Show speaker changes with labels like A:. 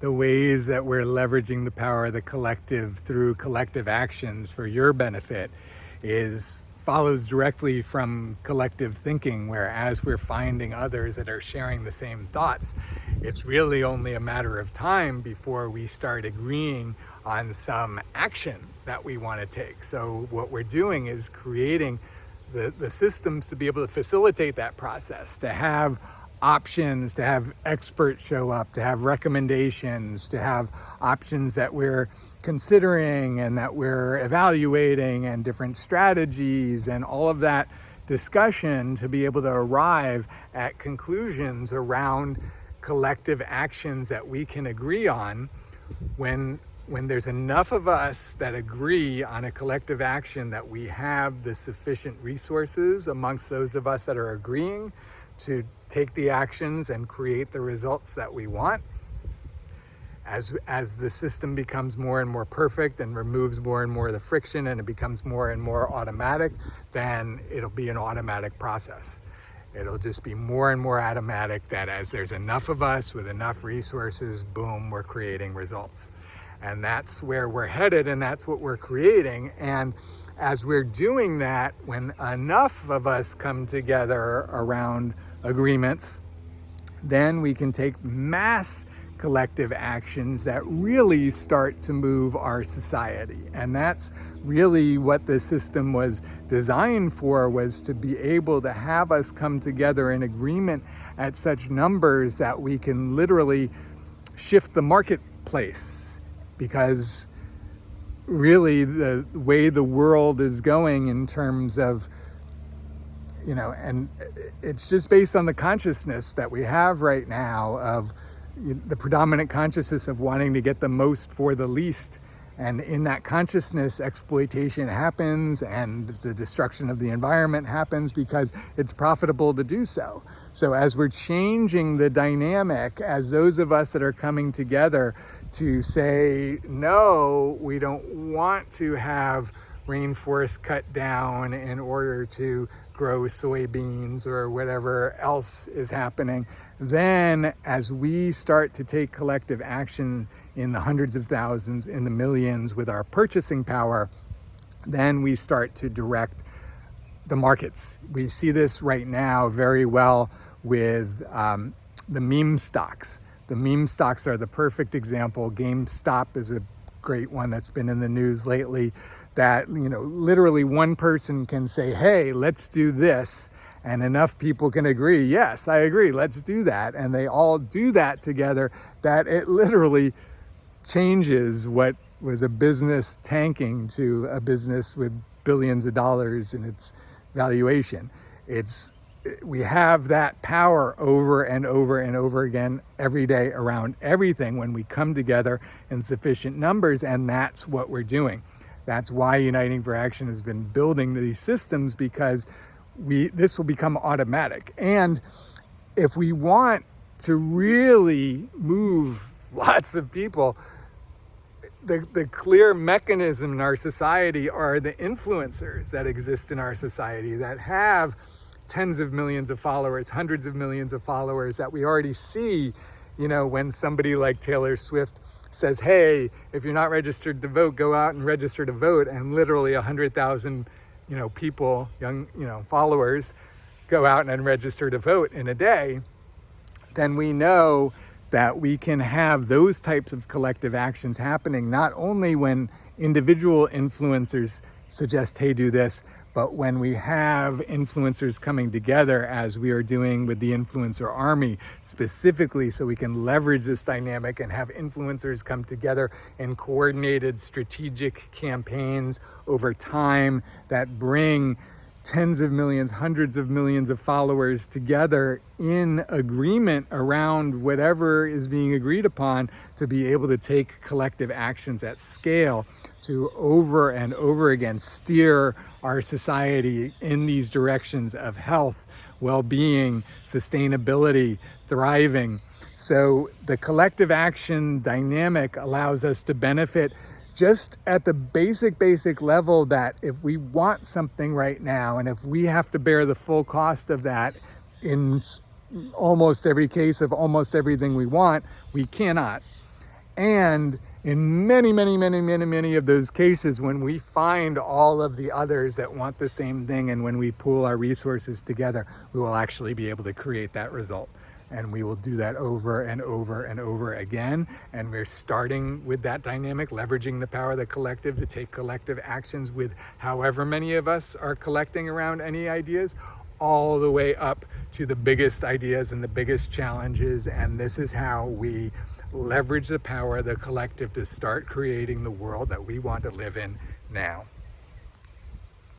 A: the ways that we're leveraging the power of the collective through collective actions for your benefit follows directly from collective thinking, where as we're finding others that are sharing the same thoughts, it's really only a matter of time before we start agreeing on some action that we want to take. So what we're doing is creating the systems to be able to facilitate that process, to have options, to have experts show up, to have recommendations, to have options that we're considering and that we're evaluating, and different strategies and all of that discussion to be able to arrive at conclusions around collective actions that we can agree on. When there's enough of us that agree on a collective action, that we have the sufficient resources amongst those of us that are agreeing to take the actions and create the results that we want. As the system becomes more and more perfect and removes more and more of the friction, and it becomes more and more automatic, then it'll be an automatic process. It'll just be more and more automatic, that as there's enough of us with enough resources, boom, we're creating results. And that's where we're headed, and that's what we're creating. And as we're doing that, when enough of us come together around agreements, then we can take mass collective actions that really start to move our society. And that's really what the system was designed for, was to be able to have us come together in agreement at such numbers that we can literally shift the marketplace. Because really the way the world is going in terms of, and it's just based on the consciousness that we have right now of the predominant consciousness of wanting to get the most for the least. And in that consciousness, exploitation happens and the destruction of the environment happens because it's profitable to do so. So as we're changing the dynamic, as those of us that are coming together to say, no, we don't want to have rainforests cut down in order to grow soybeans or whatever else is happening, then as we start to take collective action in the hundreds of thousands, in the millions with our purchasing power, then we start to direct the markets. We see this right now very well with the meme stocks. The meme stocks are the perfect example. GameStop is a great one that's been in the news lately, that literally one person can say, hey, let's do this, and enough people can agree, yes, I agree, let's do that, and they all do that together, that it literally changes what was a business tanking to a business with billions of dollars in its valuation. We have that power over and over and over again every day around everything when we come together in sufficient numbers, and that's what we're doing. That's why Uniting for Action has been building these systems, because this will become automatic. And if we want to really move lots of people, the clear mechanism in our society are the influencers that exist in our society that have tens of millions of followers, hundreds of millions of followers, that we already see, when somebody like Taylor Swift says, hey, if you're not registered to vote, go out and register to vote, and literally 100,000 people, young followers, go out and register to vote in a day, then we know that we can have those types of collective actions happening, not only when individual influencers suggest, hey, do this, but when we have influencers coming together, as we are doing with the influencer army specifically, so we can leverage this dynamic and have influencers come together in coordinated strategic campaigns over time that bring tens of millions, hundreds of millions of followers together in agreement around whatever is being agreed upon, to be able to take collective actions at scale to over and over again steer our society in these directions of health, well-being, sustainability, thriving. So the collective action dynamic allows us to benefit just at the basic level, that if we want something right now, and if we have to bear the full cost of that in almost every case of almost everything we want, we cannot. And in many of those cases, when we find all of the others that want the same thing, and when we pool our resources together, we will actually be able to create that result. And we will do that over and over and over again. And we're starting with that dynamic, leveraging the power of the collective to take collective actions with however many of us are collecting around any ideas, all the way up to the biggest ideas and the biggest challenges. And this is how we leverage the power of the collective to start creating the world that we want to live in now.